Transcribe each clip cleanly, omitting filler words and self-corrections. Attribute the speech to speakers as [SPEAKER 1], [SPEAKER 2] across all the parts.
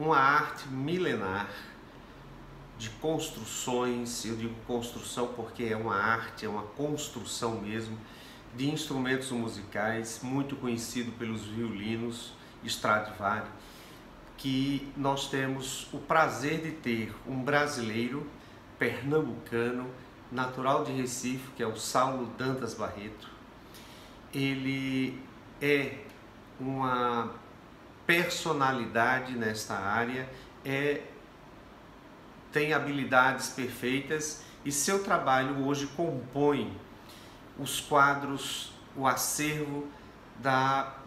[SPEAKER 1] uma arte milenar de construções. Eu digo construção porque é uma arte, é uma construção mesmo, de instrumentos musicais, muito conhecido pelos violinos Stradivari, que nós temos o prazer de ter um brasileiro, pernambucano, natural de Recife, que é o Saulo Dantas Barreto. Ele é uma personalidade nesta área, tem habilidades perfeitas e seu trabalho hoje compõe os quadros, o acervo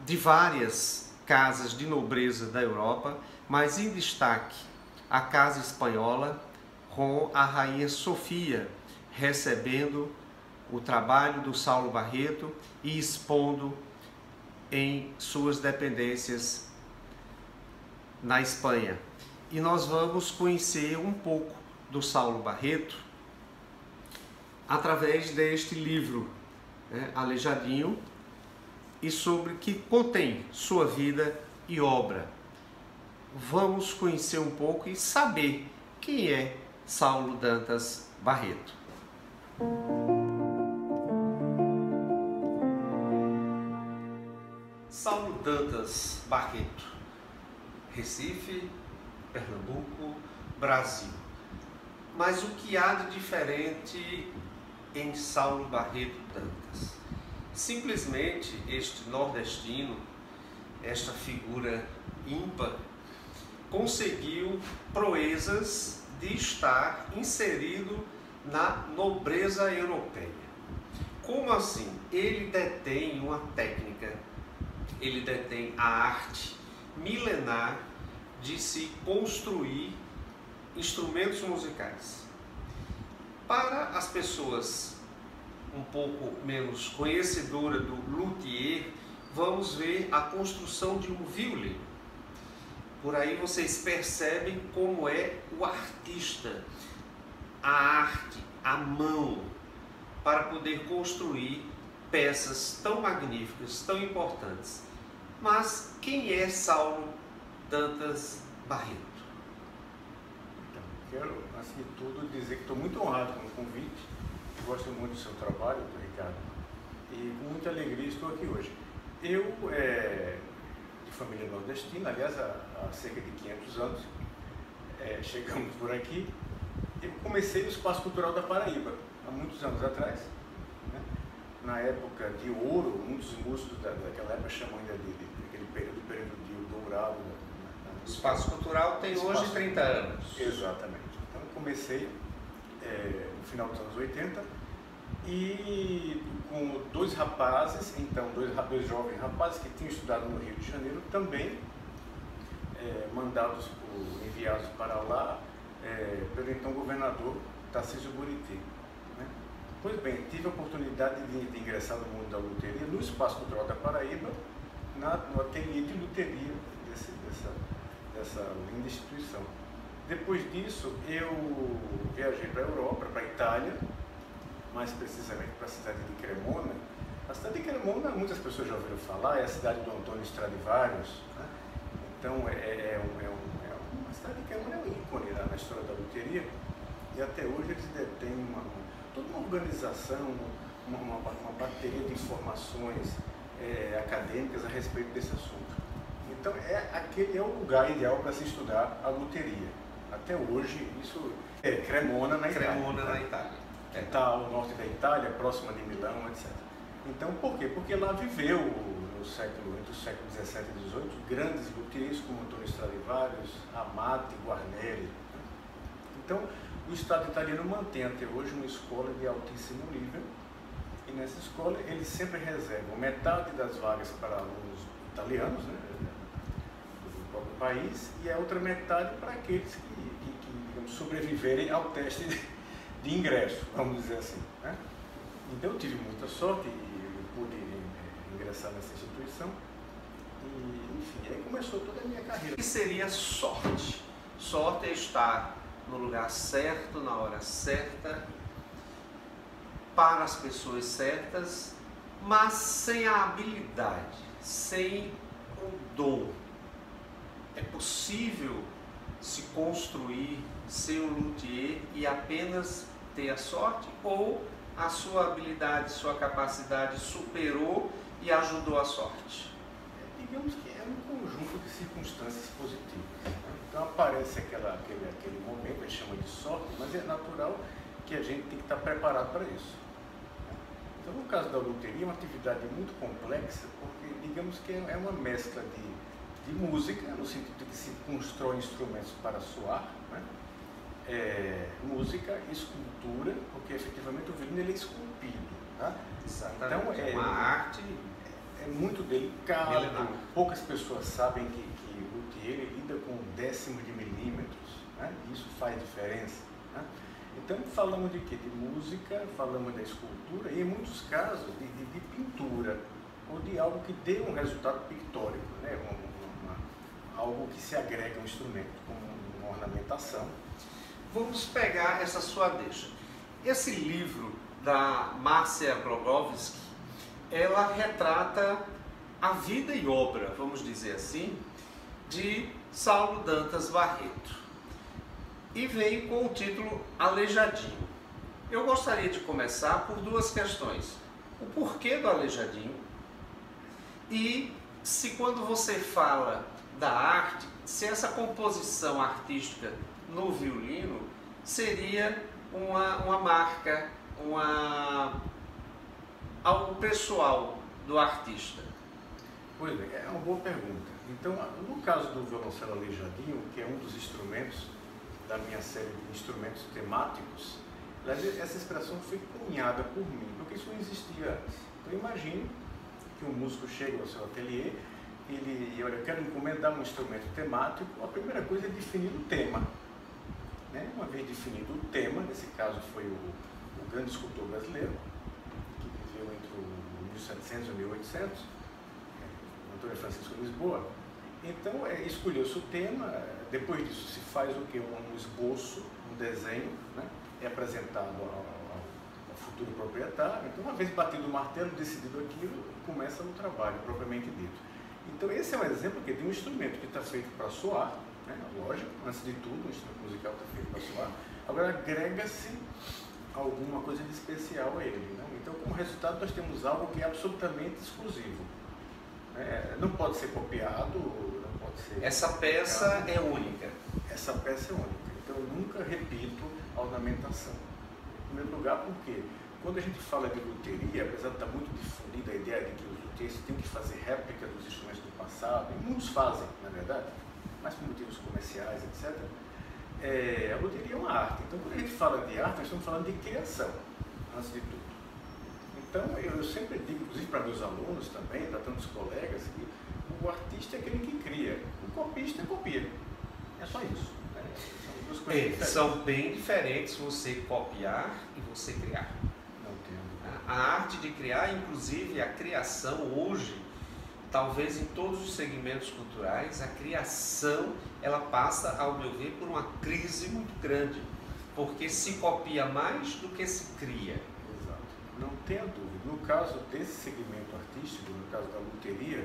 [SPEAKER 1] de várias casas de nobreza da Europa, mas em destaque a Casa Espanhola, com a Rainha Sofia recebendo o trabalho do Saulo Barreto e expondo em suas dependências na Espanha. E nós vamos conhecer um pouco do Saulo Barreto através deste livro, Aleijadinho, e sobre que contém sua vida e obra. Vamos conhecer um pouco e saber quem é Saulo Dantas Barreto. Saulo Dantas Barreto, Recife, Pernambuco, Brasil. Mas o que há de diferente em Saulo Barreto Dantas? Simplesmente este nordestino, esta figura ímpar, conseguiu proezas de estar inserido na nobreza europeia. Como assim? Ele detém uma técnica, ele detém a arte milenar de se construir instrumentos musicais. Para as pessoas um pouco menos conhecedoras do luthier, vamos ver a construção de um violino. Por aí vocês percebem como é o artista, a arte, a mão, para poder construir peças tão magníficas, tão importantes. Mas quem é Saulo Dantas Barreto?
[SPEAKER 2] Então, quero, antes de tudo, dizer que estou muito honrado com o convite. Gosto muito do seu trabalho, Ricardo, e com muita alegria estou aqui hoje. Eu, de família nordestina, aliás, há cerca de 500 anos, chegamos por aqui. Eu comecei o Espaço Cultural da Paraíba, há muitos anos atrás, né? Na época de ouro, muitos músicos daquela época chamam ainda daquele período de dourado.
[SPEAKER 1] O Espaço Cultural tem hoje 30 anos.
[SPEAKER 2] Exatamente. Então eu comecei no final dos anos 80 e com dois rapazes, então dois jovens rapazes que tinham estudado no Rio de Janeiro, também enviados para lá pelo então governador Tarcísio Buriti, né? Pois bem, tive a oportunidade de ingressar no mundo da luteria no Espaço Cultural da Paraíba, no ateliê de luteria dessa linda instituição. Depois disso, eu viajei para a Europa, para a Itália, mais precisamente para a cidade de Cremona. A cidade de Cremona, muitas pessoas já ouviram falar, é a cidade do Antônio Stradivarius, né? Então, a cidade de Cremona é um ícone na história da luteria, e até hoje eles detêm toda uma organização, uma bateria de informações acadêmicas a respeito desse assunto. Então, aquele é o lugar ideal para se estudar a luteria. Até hoje, isso é Cremona, na Itália.
[SPEAKER 1] Cremona, na Itália.
[SPEAKER 2] Está ao norte da Itália, próxima de Milão, etc. Então, por quê? Porque lá viveu, entre os séculos XVII e XVIII, grandes luthiers como Antônio Stradivarius, Amati, Guarneri. Então, o Estado italiano mantém até hoje uma escola de altíssimo nível, e nessa escola eles sempre reservam metade das vagas para alunos italianos, né, do próprio país, e a outra metade para aqueles que digamos, sobreviverem ao teste de ingresso, vamos dizer assim, né? Então eu tive muita sorte e pude ingressar nessa instituição e, enfim, aí começou toda a minha carreira.
[SPEAKER 1] O que seria sorte? Sorte é estar no lugar certo, na hora certa, para as pessoas certas, mas sem a habilidade, sem o dom. É possível se construir, ser um luthier e apenas ter a sorte, ou a sua habilidade, sua capacidade superou e ajudou a sorte?
[SPEAKER 2] Digamos que é um conjunto de circunstâncias positivas, né? Então aparece aquele momento, a gente chama de sorte, mas é natural que a gente tem que estar preparado para isso. Então, no caso da luteria, é uma atividade muito complexa, porque digamos que é uma mescla de música, no sentido de que se constrói instrumentos para soar, né? Música, escultura, porque efetivamente o violino ele é esculpido. Tá?
[SPEAKER 1] Exatamente.
[SPEAKER 2] Então,
[SPEAKER 1] é uma arte.
[SPEAKER 2] É muito delicado,
[SPEAKER 1] milenar.
[SPEAKER 2] Poucas pessoas sabem que o luthier ele lida com décimos de milímetros, né? Isso faz diferença. Né? Então falamos de quê? De música, falamos da escultura e em muitos casos de pintura, ou de algo que dê um resultado pictórico, né? Algo que se agrega ao instrumento, como uma ornamentação.
[SPEAKER 1] Vamos pegar essa sua deixa. Esse livro da Marcia Glogowski, ela retrata a vida e obra, vamos dizer assim, de Saulo Dantas Barreto. E vem com o título Aleijadinho. Eu gostaria de começar por duas questões. O porquê do Aleijadinho e se quando você fala da arte, se essa composição artística no violino seria uma marca, algo pessoal do artista.
[SPEAKER 2] Pois bem, é uma boa pergunta. Então, no caso do violoncelo aleijadinho, que é um dos instrumentos da minha série de instrumentos temáticos, essa expressão foi cunhada por mim, porque isso não existia antes. Então, imagine que um músico chega ao seu ateliê, olha, eu quero encomendar um instrumento temático, a primeira coisa é definir o tema. Né? Uma vez definido o tema, nesse caso foi o grande escultor brasileiro, que viveu entre o 1700 e 1800, Antônio Francisco Lisboa. Então, escolheu-se o tema, depois disso se faz o que? Um esboço, um desenho, né? É apresentado ao futuro proprietário. Então, uma vez batido o martelo, decidido aquilo, começa o trabalho propriamente dito. Então, esse é um exemplo de um instrumento que está feito para soar, né? Lógico, antes de tudo, o instrumento musical está feito para soar. Agora, agrega-se alguma coisa de especial a ele. Né? Então, como resultado, nós temos algo que é absolutamente exclusivo. Não pode ser copiado, não pode ser...
[SPEAKER 1] Essa peça é única.
[SPEAKER 2] Essa peça é única. Então, eu nunca repito a ornamentação. Em primeiro lugar, porque quando a gente fala de luteria, apesar de estar muito difundida a ideia de que os luthiers têm que fazer réplica dos instrumentos do passado, e muitos fazem, na verdade, mas por motivos comerciais, etc., a luteria é uma arte. Então, quando a gente fala de arte, nós estamos falando de criação, antes de tudo. Então, eu sempre digo, inclusive para meus alunos também, para tantos colegas, que o artista é aquele que cria, o copista copia. É só isso. Né? São duas coisas diferentes.
[SPEAKER 1] São bem diferentes você copiar e você criar.
[SPEAKER 2] Não tenho.
[SPEAKER 1] A arte de criar, inclusive a criação hoje, talvez em todos os segmentos culturais, a criação ela passa, ao meu ver, por uma crise muito grande, porque se copia mais do que se cria.
[SPEAKER 2] Exato. Não tenha dúvida. No caso desse segmento artístico, no caso da luteria,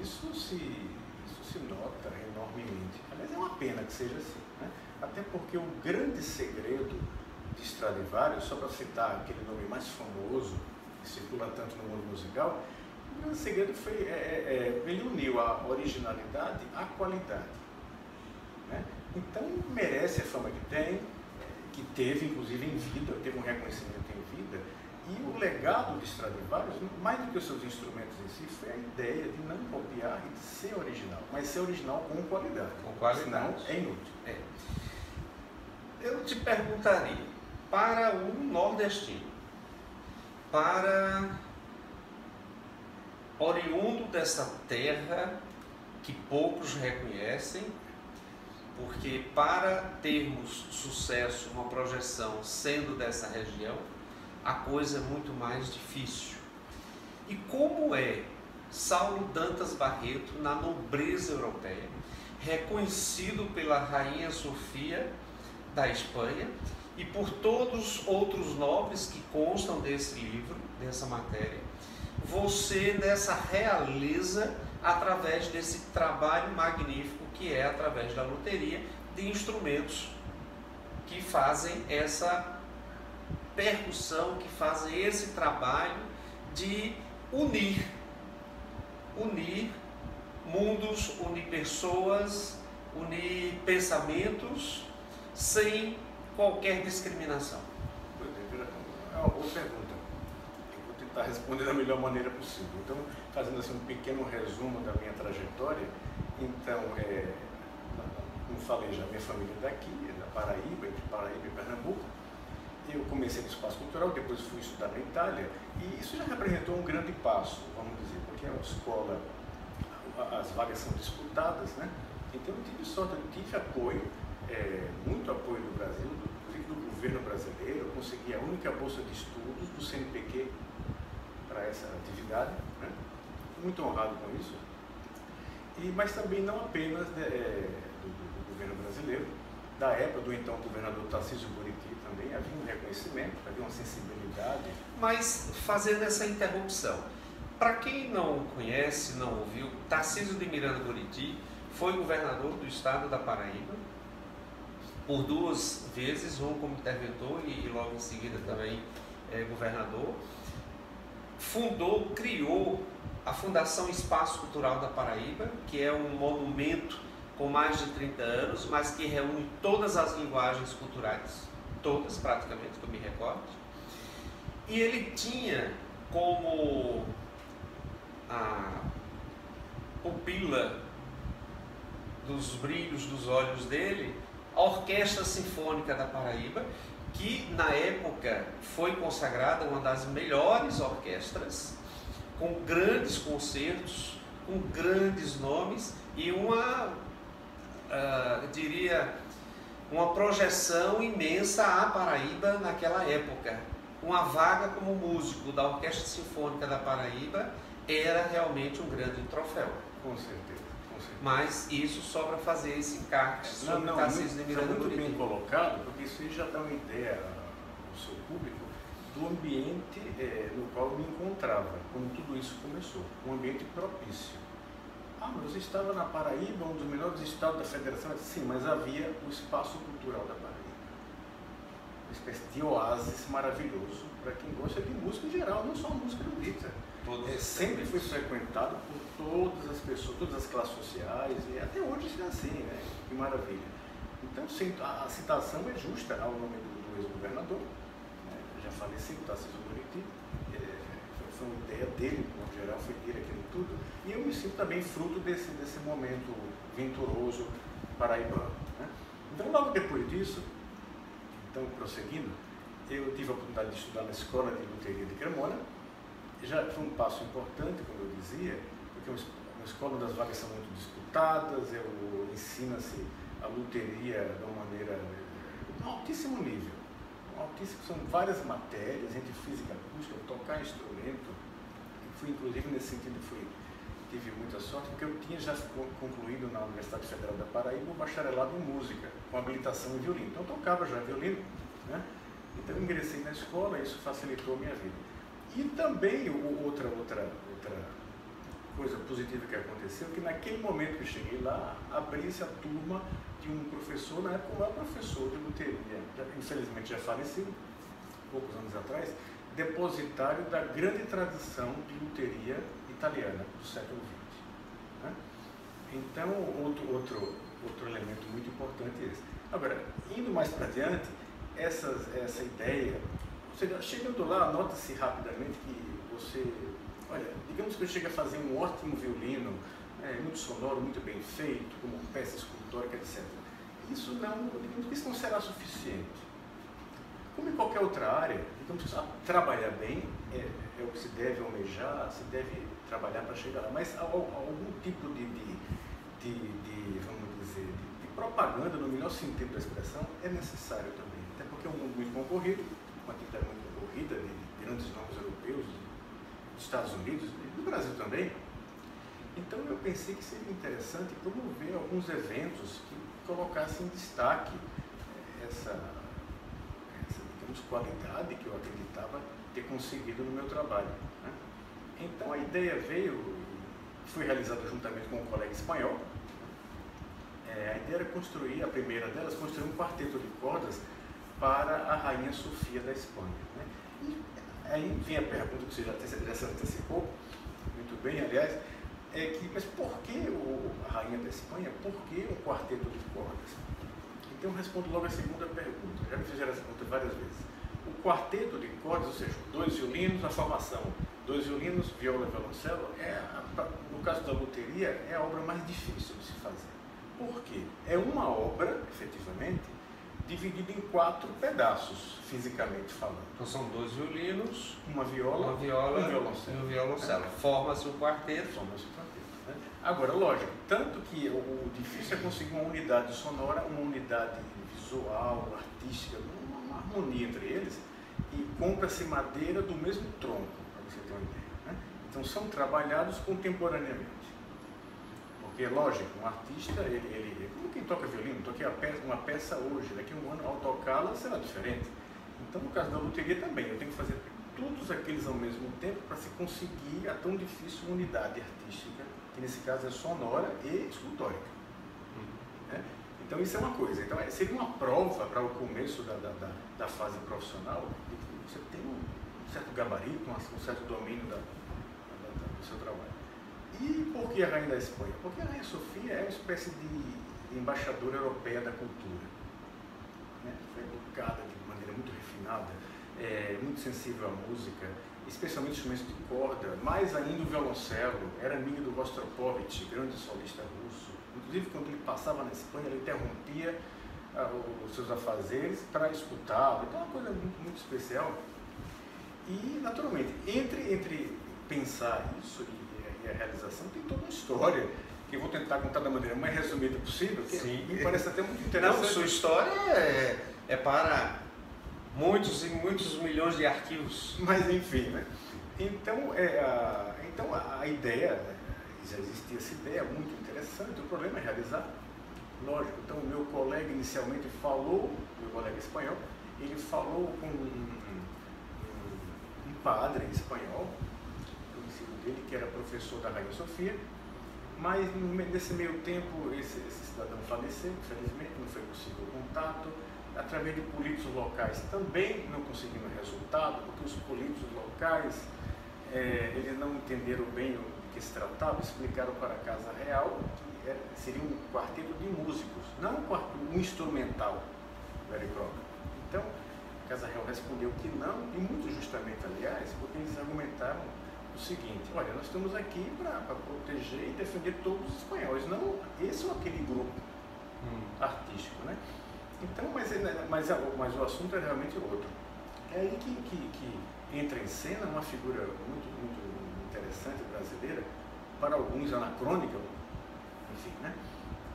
[SPEAKER 2] isso se nota enormemente. Aliás, é uma pena que seja assim, né? Até porque o grande segredo de Stradivarius, só para citar aquele nome mais famoso, que circula tanto no mundo musical, o grande segredo foi, ele uniu a originalidade à qualidade. Né? Então, merece a fama que tem, que teve, inclusive, em vida, teve um reconhecimento em vida, e o legado de Stradivarius, mais do que os seus instrumentos em si, foi a ideia de não copiar e de ser original, mas ser original com qualidade.
[SPEAKER 1] Com qualidade.
[SPEAKER 2] Senão é inútil.
[SPEAKER 1] Eu te perguntaria, para um nordestino, para oriundo dessa terra que poucos reconhecem, porque para termos sucesso, uma projeção sendo dessa região, a coisa é muito mais difícil. E como é Saulo Dantas Barreto na nobreza europeia, reconhecido pela Rainha Sofia da Espanha e por todos os outros nobres que constam desse livro, dessa matéria, você nessa realeza através desse trabalho magnífico que é através da luteria, de instrumentos que fazem essa percussão, que fazem esse trabalho de unir mundos, unir pessoas, unir pensamentos sem qualquer discriminação.
[SPEAKER 2] É uma boa pergunta. Eu vou tentar responder da melhor maneira possível. Então, fazendo assim um pequeno resumo da minha trajetória, então, como falei já, minha família é daqui, é da Paraíba, entre Paraíba e Pernambuco. Eu comecei no espaço cultural, depois fui estudar na Itália, e isso já representou um grande passo, vamos dizer, porque é uma escola, as vagas são disputadas, né? Então eu tive sorte, eu tive apoio, muito apoio do Brasil, inclusive do governo brasileiro. Eu consegui a única bolsa de estudos do CNPq para essa atividade, né? Muito honrado com isso. Mas também não apenas do governo brasileiro, da época do então governador Tarcísio Buriti também havia um reconhecimento, havia uma sensibilidade.
[SPEAKER 1] Mas fazendo essa interrupção, para quem não conhece, não ouviu, Tarcísio de Miranda Buriti foi governador do estado da Paraíba por 2 vezes, um como interventor e logo em seguida também governador. Criou a Fundação Espaço Cultural da Paraíba, que é um monumento com mais de 30 anos, mas que reúne todas as linguagens culturais, todas praticamente, que eu me recordo. E ele tinha como a pupila dos brilhos dos olhos dele a Orquestra Sinfônica da Paraíba, que na época foi consagrada uma das melhores orquestras, com grandes concertos, com grandes nomes e diria, uma projeção imensa à Paraíba naquela época. Uma vaga como músico da Orquestra Sinfônica da Paraíba era realmente um grande troféu.
[SPEAKER 2] Com certeza.
[SPEAKER 1] Mas isso só para fazer esse encarte sobre Tarcísio de Miranda Buriti.
[SPEAKER 2] Muito bem colocado, porque isso aí já dá uma ideia ao seu público do ambiente no qual eu me encontrava quando tudo isso começou. Um ambiente propício. Mas você estava na Paraíba, um dos melhores estados da federação. Sim, mas havia o Espaço Cultural da Paraíba. Uma espécie de oásis maravilhoso para quem gosta de música em geral, não só música erudita. Sempre foi frequentado por todas as pessoas, todas as classes sociais, e até hoje isso é assim, né? Que maravilha. Então, a citação é justa ao nome do ex-governador, né? Já falecido, Tarcísio Buriti. Foi uma ideia dele, no geral, foi dele aquilo tudo. E eu me sinto também fruto desse momento venturoso paraibano, né? Então, logo depois disso, então, prosseguindo, eu tive a oportunidade de estudar na Escola de Luteria de Cremona. Já foi um passo importante, como eu dizia, porque uma escola onde as vagas são muito disputadas, ensina-se a luteria de uma maneira de um altíssimo nível. São várias matérias, entre física, acústica, tocar instrumento. Fui, inclusive, nesse sentido, tive muita sorte, porque eu tinha já concluído na Universidade Federal da Paraíba o bacharelado em música, com habilitação em violino. Então, eu tocava já violino, né? Então, eu ingressei na escola e isso facilitou a minha vida. E também outra coisa positiva que aconteceu, que naquele momento que eu cheguei lá, abri-se a turma de um professor, na época o maior professor de luteria, infelizmente já falecido, poucos anos atrás, depositário da grande tradição de luteria italiana do século XX. Né? Então, outro elemento muito importante é esse. Agora, indo mais para adiante, essa ideia, ou seja, chegando lá, nota-se rapidamente que você, olha, digamos que eu chegue a fazer um ótimo violino, muito sonoro, muito bem feito, como peça escultórica, etc. Isso não será suficiente. Como em qualquer outra área, digamos que trabalhar bem é o que se deve almejar, se deve trabalhar para chegar lá, mas algum tipo de vamos dizer, de propaganda, no melhor sentido da expressão, é necessário também, até porque é um mundo muito concorrido, uma atividade muito concorrida de grandes nomes europeus, dos Estados Unidos, do Brasil também. Então eu pensei que seria interessante promover alguns eventos que colocassem em destaque essa digamos, qualidade que eu acreditava ter conseguido no meu trabalho. Né? Então a ideia veio, foi realizada juntamente com um colega espanhol. A ideia era construir, a primeira delas, construir um quarteto de cordas para a Rainha Sofia da Espanha, né? E aí vem a pergunta que você já se antecipou, muito bem, aliás, mas por que a Rainha da Espanha, por que um quarteto de cordas? Então eu respondo logo a segunda pergunta, já me fizeram essa pergunta várias vezes. O quarteto de cordas, ou seja, 2 violinos, a formação 2 violinos, viola e violoncelo, no caso da luteria, é a obra mais difícil de se fazer. Por quê? É uma obra, efetivamente, dividida em 4 pedaços, fisicamente falando.
[SPEAKER 1] Então são 2 violinos,
[SPEAKER 2] uma viola
[SPEAKER 1] e um violoncelo. Forma-se um quarteto.
[SPEAKER 2] Né? Agora, lógico, tanto que o difícil é conseguir uma unidade sonora, uma unidade visual, artística, uma harmonia entre eles, e compra-se madeira do mesmo tronco, para você ter uma ideia, né? Então são trabalhados contemporaneamente. Porque, lógico, um artista, como quem toca violino, toquei uma peça hoje, daqui a um ano, ao tocá-la, será diferente. Então, no caso da luteria também, eu tenho que fazer todos aqueles ao mesmo tempo para se conseguir a tão difícil unidade artística, que nesse caso é sonora e escultórica. Né? Então, isso é uma coisa. Então, seria uma prova para o começo da fase profissional, de que você tem um certo gabarito, um certo domínio do seu trabalho. E por que a Rainha da Espanha? Porque a Rainha Sofia é uma espécie de embaixadora europeia da cultura. Né? Foi educada de maneira muito refinada, muito sensível à música, especialmente instrumentos de corda, mais ainda o violoncelo. Era amiga do Rostropovich, grande solista russo. Inclusive, quando ele passava na Espanha, ele interrompia os seus afazeres para escutá-lo. Então, é uma coisa muito, muito especial. E, naturalmente, entre pensar isso e a realização, tem toda uma história, que eu vou tentar contar da maneira mais resumida possível, que me parece até muito interessante.
[SPEAKER 1] Não, sua história é para muitos e muitos milhões de arquivos.
[SPEAKER 2] Mas, enfim, né? Então, a ideia, já existia essa ideia muito interessante, o problema é realizar. Lógico, então o meu colega inicialmente falou, meu colega espanhol, ele falou com um padre espanhol, conhecido dele, que era professor da Rainha Sofia, mas nesse meio tempo esse cidadão faleceu, infelizmente, não foi possível o contato. Através de políticos locais também não conseguimos resultado, porque os políticos locais eles não entenderam bem o que se tratava, explicaram para a Casa Real que seria um quarteto de músicos, não um instrumental, very proper. Então, a Casa Real respondeu que não, e muito justamente, aliás, porque eles argumentaram o seguinte: olha, nós estamos aqui para proteger e defender todos os espanhóis, não esse ou aquele grupo artístico, né? Então, mas o assunto é realmente outro. É aí que entra em cena uma figura muito, muito interessante brasileira, para alguns anacrônica, enfim, né?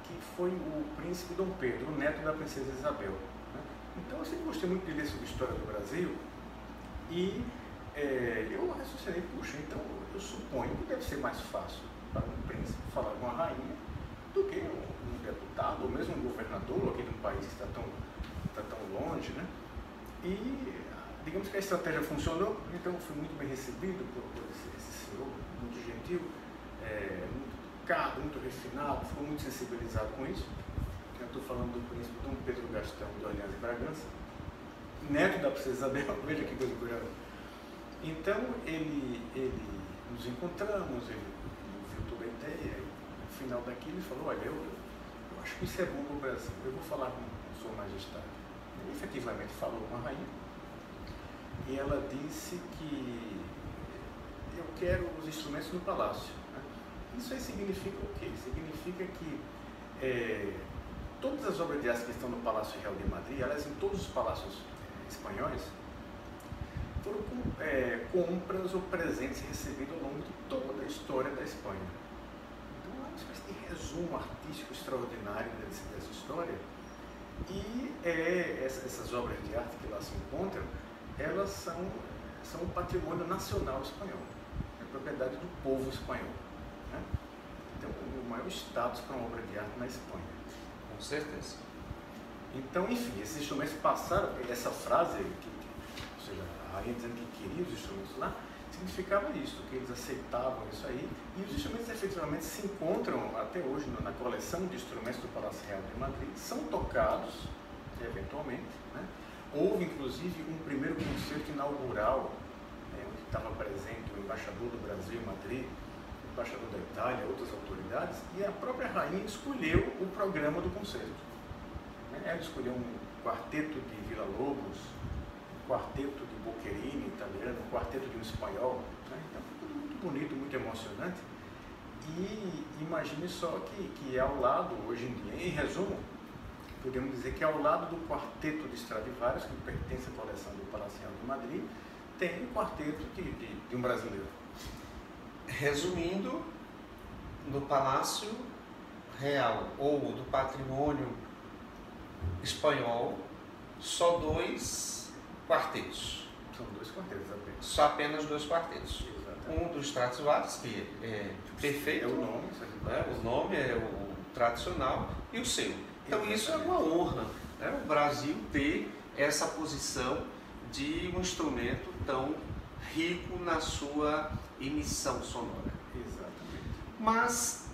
[SPEAKER 2] Que foi o príncipe Dom Pedro, o neto da princesa Isabel. Né? Então, eu sempre gostei muito de ler sobre a história do Brasil e eu raciocinei, puxa, então eu suponho que deve ser mais fácil para um príncipe falar com a rainha do que um deputado, ou mesmo um governador aqui de um país que está tão longe, né? E digamos que a estratégia funcionou, então fui muito bem recebido por esse senhor, muito gentil, muito educado, muito refinado, ficou muito sensibilizado com isso. Eu estou falando do príncipe Dom Pedro Gastão de Orleans e Bragança, neto da princesa Isabel, veja que coisa curiosa. Então ele nos encontramos, ele viu toda a ideia, e no final daquilo ele falou: olha, eu acho que isso é bom para o Brasil, eu vou falar com Sua Majestade. Ele efetivamente falou com a rainha e ela disse que eu quero os instrumentos no palácio. Né? Isso aí significa o quê? Significa que todas as obras de arte que estão no Palácio Real de Madrid, aliás, em todos os palácios espanhóis, foram compras ou presentes recebidos ao longo de toda a história da Espanha. Então, é uma espécie de resumo artístico extraordinário dessa história. E essas obras de arte que lá se encontram, elas são o patrimônio nacional espanhol, é propriedade do povo espanhol. Né? Então, o maior status para uma obra de arte na Espanha.
[SPEAKER 1] Com certeza.
[SPEAKER 2] Então, enfim, esses instrumentos passaram, essa frase, ou seja, a rainha dizendo que queria os instrumentos lá, significava isso, que eles aceitavam isso aí, e os instrumentos efetivamente se encontram até hoje na coleção de instrumentos do Palácio Real de Madrid, são tocados, eventualmente, né? Houve inclusive um primeiro concerto inaugural, onde estava presente o embaixador do Brasil em Madrid, o embaixador da Itália, outras autoridades, e a própria rainha escolheu o programa do concerto. Ela escolheu um quarteto de Villa-Lobos, um quarteto de Boccherini, italiano, um quarteto de um espanhol, né? Então foi tudo muito bonito, muito emocionante. E imagine só que ao lado, hoje em dia, em resumo, podemos dizer que ao lado do quarteto de Stradivarius, que pertence à coleção do Palácio Real de Madrid, tem um quarteto de um brasileiro.
[SPEAKER 1] Resumindo, no Palácio Real ou do Patrimônio Espanhol, só 2 quartetos.
[SPEAKER 2] São 2 quartetos apenas.
[SPEAKER 1] Só apenas 2 quartetos.
[SPEAKER 2] Exatamente.
[SPEAKER 1] Um dos Stradivarius, que é perfeito,
[SPEAKER 2] é o nome,
[SPEAKER 1] o nome é o tradicional, e o seu. Então isso é uma honra, né? O Brasil ter essa posição de um instrumento tão rico na sua emissão sonora.
[SPEAKER 2] Exatamente.
[SPEAKER 1] Mas,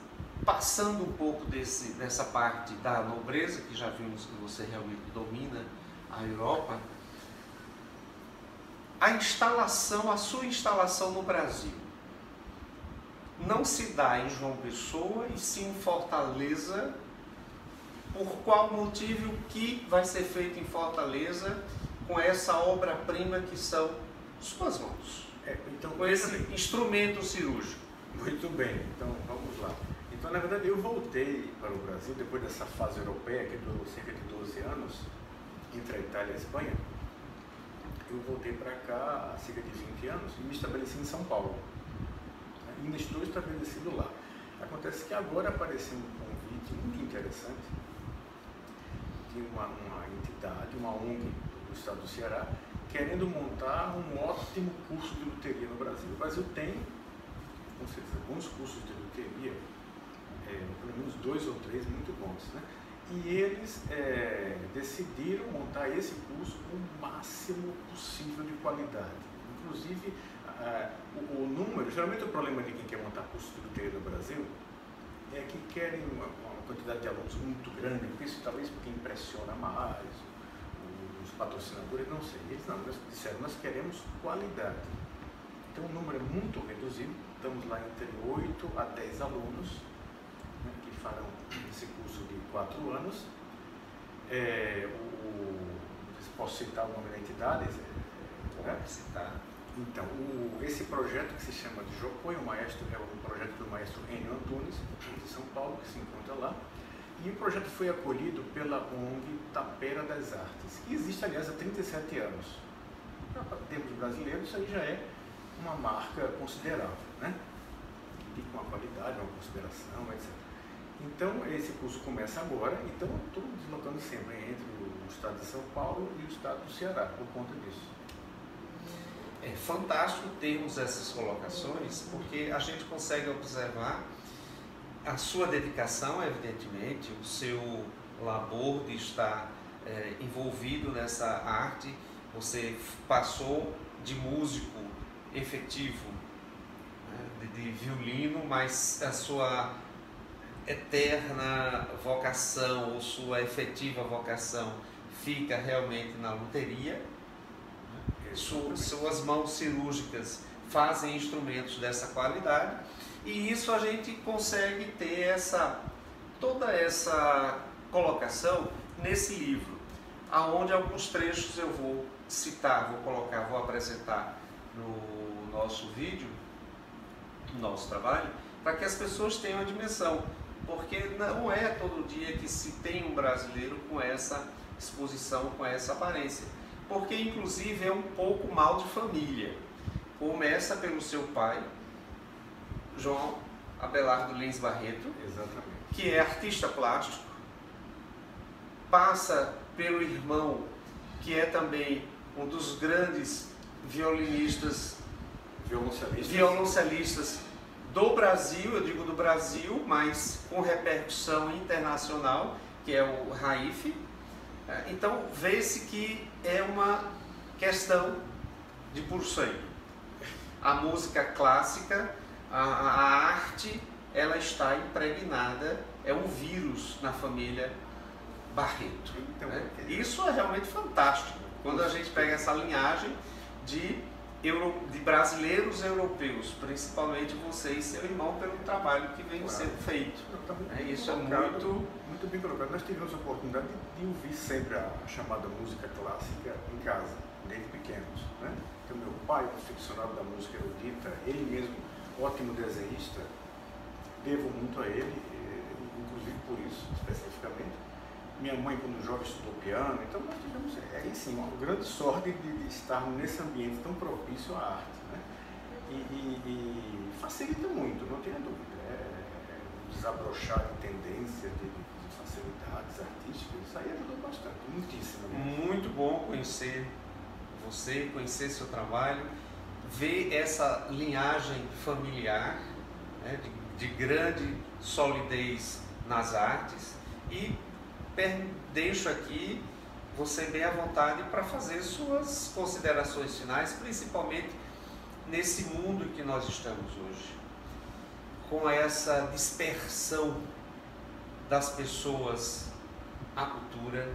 [SPEAKER 1] passando um pouco dessa parte da nobreza, que já vimos que você realmente domina a Europa, a sua instalação no Brasil não se dá em João Pessoa e sim em Fortaleza. Por qual motivo? O que vai ser feito em Fortaleza com essa obra-prima que são suas mãos?
[SPEAKER 2] Então,
[SPEAKER 1] com esse instrumento cirúrgico.
[SPEAKER 2] Muito bem, então vamos lá. Então, na verdade, eu voltei para o Brasil depois dessa fase europeia que durou cerca de 12 anos, entre a Itália e a Espanha. Eu voltei para cá há cerca de 20 anos e me estabeleci em São Paulo. Ainda estou estabelecido lá. Acontece que agora apareceu um convite muito interessante de uma entidade, uma ONG do estado do Ceará, querendo montar um ótimo curso de luteria no Brasil. O Brasil tem, com certeza, bons cursos de luteria, pelo menos 2 ou 3 muito bons, né? E eles decidiram montar esse curso com o máximo possível de qualidade. Inclusive, o número, geralmente o problema de quem quer montar curso de luteria no Brasil é que querem uma quantidade de alunos muito grande, talvez porque impressiona mais, os patrocinadores, não sei. Eles não, eles disseram, nós queremos qualidade. Então o número é muito reduzido, estamos lá entre 8 a 10 alunos, né, que farão esse curso de 4 anos. Posso citar o nome da entidade?
[SPEAKER 1] Citar.
[SPEAKER 2] Então, esse projeto que se chama de Jocoi, é um projeto do maestro Enio Antunes, de São Paulo, que se encontra lá. E o projeto foi acolhido pela ONG Tapera das Artes, que existe, aliás, há 37 anos. Para termos brasileiros, isso aí já é uma marca considerável, né? E com uma qualidade, uma consideração, etc. Então, esse curso começa agora, então estou deslocando sempre entre o estado de São Paulo e o estado do Ceará, por conta disso.
[SPEAKER 1] É fantástico termos essas colocações, porque a gente consegue observar a sua dedicação, evidentemente, o seu labor de estar envolvido nessa arte. Você passou de músico efetivo, né, de violino, mas a sua eterna vocação, ou sua efetiva vocação, fica realmente na luteria. Suas mãos cirúrgicas fazem instrumentos dessa qualidade, e isso a gente consegue ter toda essa colocação nesse livro, aonde alguns trechos eu vou citar, vou apresentar no nosso vídeo, no nosso trabalho, para que as pessoas tenham a dimensão, porque não é todo dia que se tem um brasileiro com essa exposição, com essa aparência. Porque, inclusive, é um pouco mal de família. Começa pelo seu pai, João Abelardo Lins Barreto,
[SPEAKER 2] exatamente,
[SPEAKER 1] que é artista plástico, passa pelo irmão, que é também um dos grandes violoncelistas do Brasil, eu digo do Brasil, mas com repercussão internacional, que é o Raif. Então, vê-se que é uma questão de puro sangue. a música clássica, a arte, ela está impregnada, é um vírus na família Barreto.
[SPEAKER 2] Então,
[SPEAKER 1] Né? Isso é realmente fantástico, quando a gente pega essa linhagem de brasileiros europeus, principalmente você e seu irmão, pelo trabalho que vem sendo feito. Isso é
[SPEAKER 2] muito bem colocado. Nós tivemos a oportunidade de ouvir sempre a chamada música clássica em casa, desde pequenos. Né? Então, meu pai, um aficionado da música erudita, ele mesmo, ótimo desenhista, devo muito a ele, inclusive por isso, especificamente. Minha mãe, quando jovem, estudou piano, então nós tivemos, aí sim, uma grande sorte de estarmos nesse ambiente tão propício à arte. Né? E facilita muito, não tenha dúvida. Desabrochar de tendência, de facilidades artísticas, isso aí ajudou bastante, muitíssimo. Né?
[SPEAKER 1] Muito bom conhecer você, conhecer seu trabalho, ver essa linhagem familiar, né, de grande solidez nas artes, e deixo aqui você bem à vontade para fazer suas considerações finais, principalmente nesse mundo que nós estamos hoje, com essa dispersão das pessoas à cultura,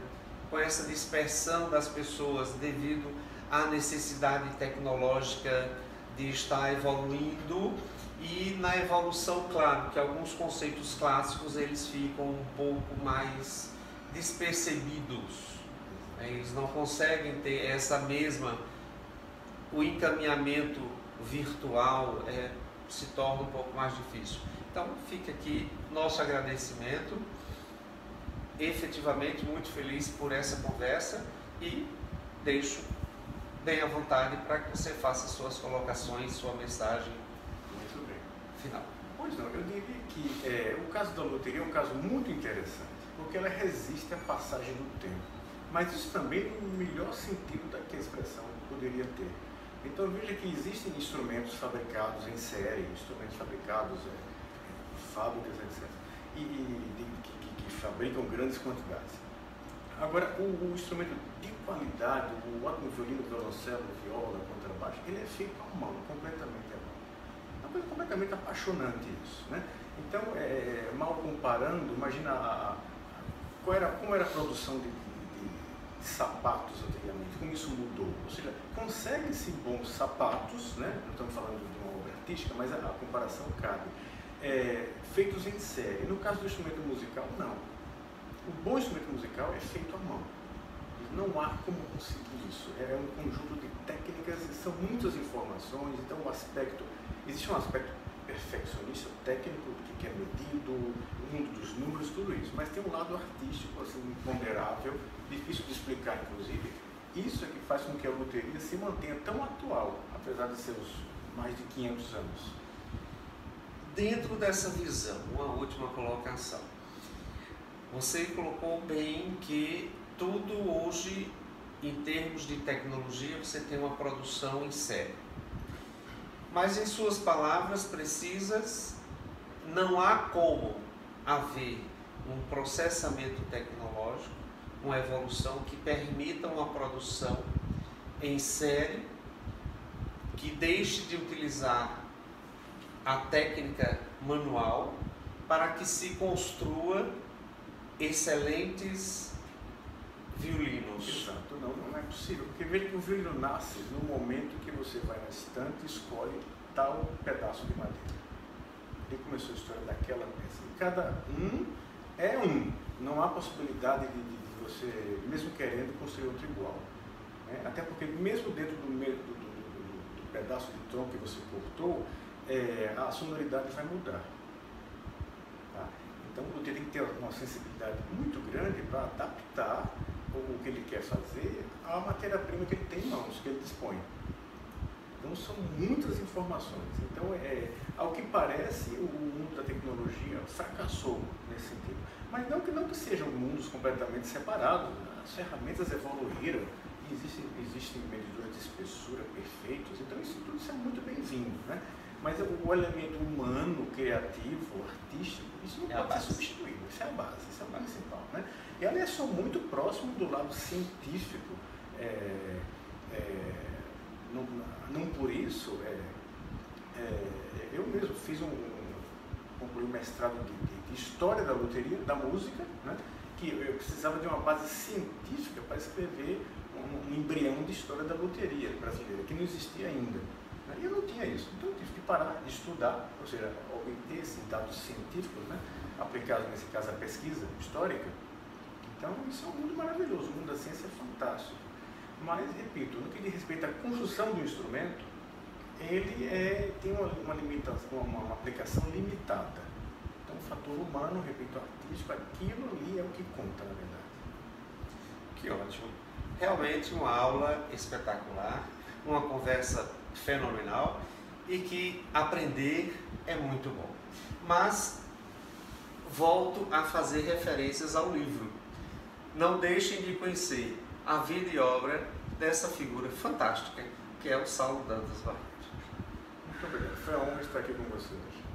[SPEAKER 1] com essa dispersão das pessoas devido à necessidade tecnológica de estar evoluindo. E na evolução, claro, que alguns conceitos clássicos eles ficam um pouco mais despercebidos. Eles não conseguem ter essa mesma... O encaminhamento virtual se torna um pouco mais difícil. Então, fica aqui nosso agradecimento. Efetivamente, muito feliz por essa conversa e deixo bem à vontade para que você faça suas colocações, sua mensagem final.
[SPEAKER 2] Pois não, eu diria que o caso da loteria é um caso muito interessante, porque ela resiste à passagem do tempo, mas isso também no melhor sentido da que a expressão poderia ter. Então veja que existem instrumentos fabricados em série, instrumentos fabricados em fábricas, etc., que fabricam grandes quantidades. Agora, o instrumento de qualidade, o ótimo violino, violoncelo, viola, contrabaixo, ele é feito à mão, completamente à mão. É uma coisa completamente apaixonante isso, né? Então, mal comparando, imagina como era a produção de sapatos anteriormente, como isso mudou. Ou seja, conseguem-se bons sapatos, né? Não estamos falando de uma obra artística, mas a comparação cabe. Feitos em série. No caso do instrumento musical, não. O bom instrumento musical é feito à mão. Não há como conseguir isso. É um conjunto de técnicas, são muitas informações, então existe um aspecto perfeccionista, técnico, que é medido, o mundo dos números, tudo isso. Mas tem um lado artístico, assim, imponderável, difícil de explicar, inclusive. Isso é que faz com que a loteria se mantenha tão atual, apesar de seus mais de 500 anos.
[SPEAKER 1] Dentro dessa visão, uma última colocação. Você colocou bem que tudo hoje, em termos de tecnologia, você tem uma produção em série. Mas em suas palavras precisas, não há como haver um processamento tecnológico, uma evolução que permita uma produção em série, que deixe de utilizar a técnica manual para que se construa excelentes violinos.
[SPEAKER 2] Exato, não é possível, porque veja que o violino nasce no momento que você vai na estante e escolhe tal pedaço de madeira. Ele começou a história daquela peça. E cada um, não há possibilidade de você, mesmo querendo, construir outro igual. Né? Até porque mesmo dentro do pedaço de tronco que você cortou, a sonoridade vai mudar. Tá? Então o tem que ter uma sensibilidade muito grande para adaptar o que ele quer fazer à matéria-prima que ele tem em mãos, que ele dispõe. Então são muitas informações. Então, ao que parece, o mundo da tecnologia fracassou nesse sentido. Mas não que sejam mundos completamente separados. As ferramentas evoluíram e existem medidores de espessura perfeitos. Então isso tudo é muito bem-vindo, né? Mas o elemento humano, criativo, artístico, isso não pode ser substituído. Isso é a base, isso é o principal, né? E ela é só muito próximo do lado científico. Não por isso concluí um mestrado de História da Loteria, da música, né? Que eu precisava de uma base científica para escrever um embrião de História da Loteria brasileira, que não existia ainda. Né? E eu não tinha isso, então eu tive que parar de estudar, ou seja, obter esses dados científicos, né? Aplicados, nesse caso, à pesquisa histórica. Então, isso é um mundo maravilhoso, o mundo da ciência é fantástico. Mas, repito, no que diz respeito à construção do instrumento, ele tem uma limitação, uma aplicação limitada. Então, o fator humano, repito, artístico, aquilo ali é o que conta, na verdade.
[SPEAKER 1] Que ótimo. Realmente uma aula espetacular, uma conversa fenomenal e que aprender é muito bom. Mas volto a fazer referências ao livro. Não deixem de conhecer a vida e obra dessa figura fantástica que é o Saulo Dantas Barreto.
[SPEAKER 2] Muito obrigado. Foi uma honra estar aqui com você hoje.